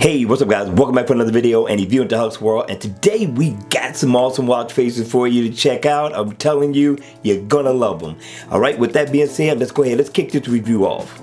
Hey, what's up guys? Welcome back for another video and review into Huck's World. And today we got some awesome watch faces for you to check out. I'm telling you, you're gonna love them. Alright, with that being said, let's go ahead, let's kick this review off.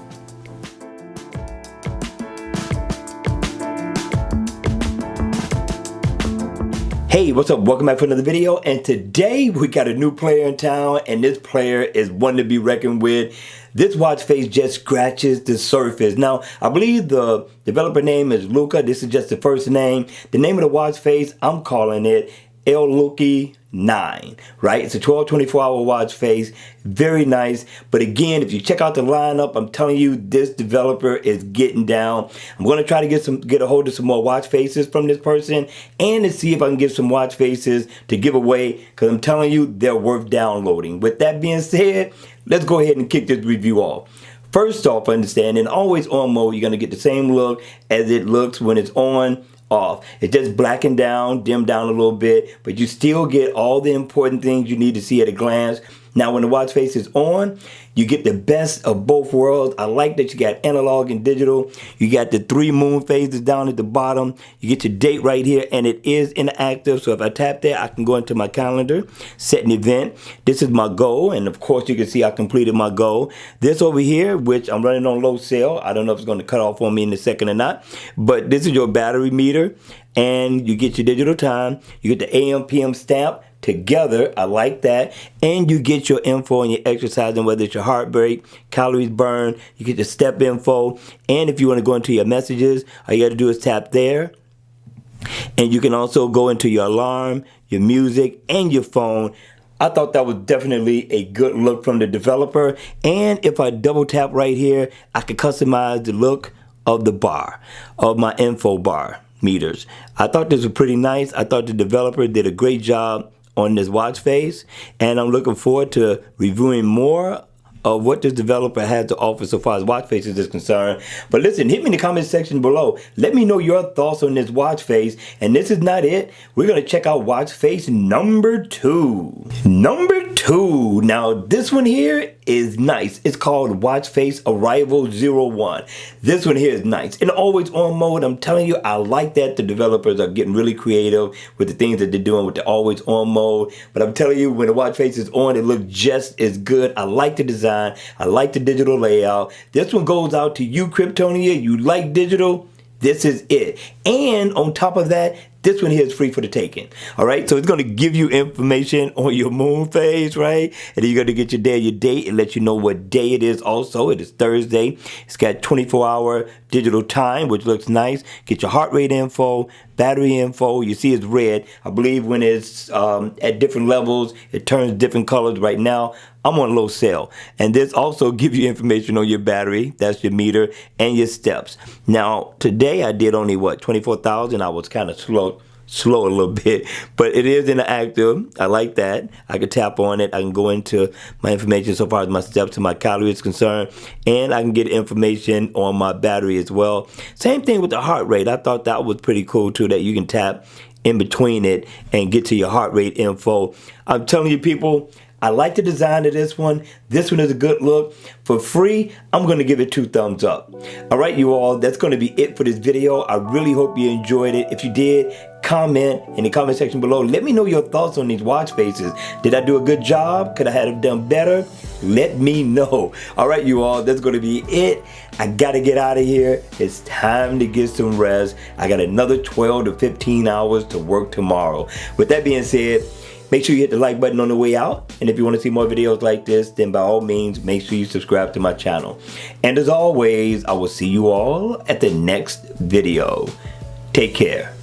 Hey, what's up? Welcome back for another video. And today we got a new player in town, and this player is one to be reckoned with. This watch face just scratches the surface. Now, I believe the developer name is Luca. This is just the first name. The name of the watch face, I'm calling it LLooke Nine, right? It's a 24-hour watch face. Very nice. But again, if you check out the lineup, I'm telling you, this developer is getting down. I'm going to try to get a hold of some more watch faces from this person and to see if I can get some watch faces to give away, because I'm telling you, they're worth downloading. With that being said, let's go ahead and kick this review off. First off, understand, in always on mode, you're going to get the same look as it looks when it's on off. It just blackened down, dimmed down a little bit, but you still get all the important things you need to see at a glance. Now, when the watch face is on, you get the best of both worlds. I like that you got analog and digital. You got the 3 moon phases down at the bottom. You get your date right here, and it is interactive. So if I tap there, I can go into my calendar, set an event. This is my goal, and of course, you can see I completed my goal. This over here, which I'm running on low sale. I don't know if it's going to cut off on me in a second or not, but this is your battery meter, and you get your digital time. You get the AM, PM stamp together. I like that. And you get your info and your exercise, and whether it's your heart rate, calories burned, you get the step info. And if you want to go into your messages, all you got to do is tap there. And you can also go into your alarm, your music, and your phone. I thought that was definitely a good look from the developer. And if I double tap right here, I can customize the look of the bar, of my info bar meters. I thought this was pretty nice. I thought the developer did a great job on this watch face, and I'm looking forward to reviewing more of what this developer has to offer so far as watch faces is concerned. But listen, hit me in the comment section below. Let me know your thoughts on this watch face. And this is not it. We're going to check out watch face number 2. Number 2. Now, this one here is nice. It's called Watch Face Arrival 01. This one here is nice. And always on mode, I'm telling you, I like that the developers are getting really creative with the things that they're doing with the always on mode. But I'm telling you, when the watch face is on, it looks just as good. I like the design. I like the digital layout. This one goes out to you, Kryptonia. You like digital? This is it. And on top of that, this one here is free for the taking. All right, so it's going to give you information on your moon phase, right? And then you're going to get your day, your date, and let you know what day it is also. It is Thursday. It's got 24-hour digital time, which looks nice. Get your heart rate info, battery info. You see it's red. I believe when it's at different levels, it turns different colors. Right now, I'm on low sale. And this also gives you information on your battery. That's your meter and your steps. Now, today I did only, 24,000. I was kind of slow a little bit, but it is interactive. I like that. I can tap on it. I can go into my information so far as my steps and my calories concerned, and I can get information on my battery as well. Same thing with the heart rate. I thought that was pretty cool too, that you can tap in between it and get to your heart rate info. I'm telling you, people, I like the design of this one. This one is a good look. For free, I'm going to give it 2 thumbs up. All right, you all, that's going to be it for this video. I really hope you enjoyed it. If you did, comment in the comment section below. Let me know your thoughts on these watch faces. Did I do a good job? Could I have done better? Let me know. All right, you all, that's going to be it. I got to get out of here. It's time to get some rest. I got another 12 to 15 hours to work tomorrow. With that being said, make sure you hit the like button on the way out. And if you want to see more videos like this, then by all means, make sure you subscribe to my channel. And as always, I will see you all at the next video. Take care.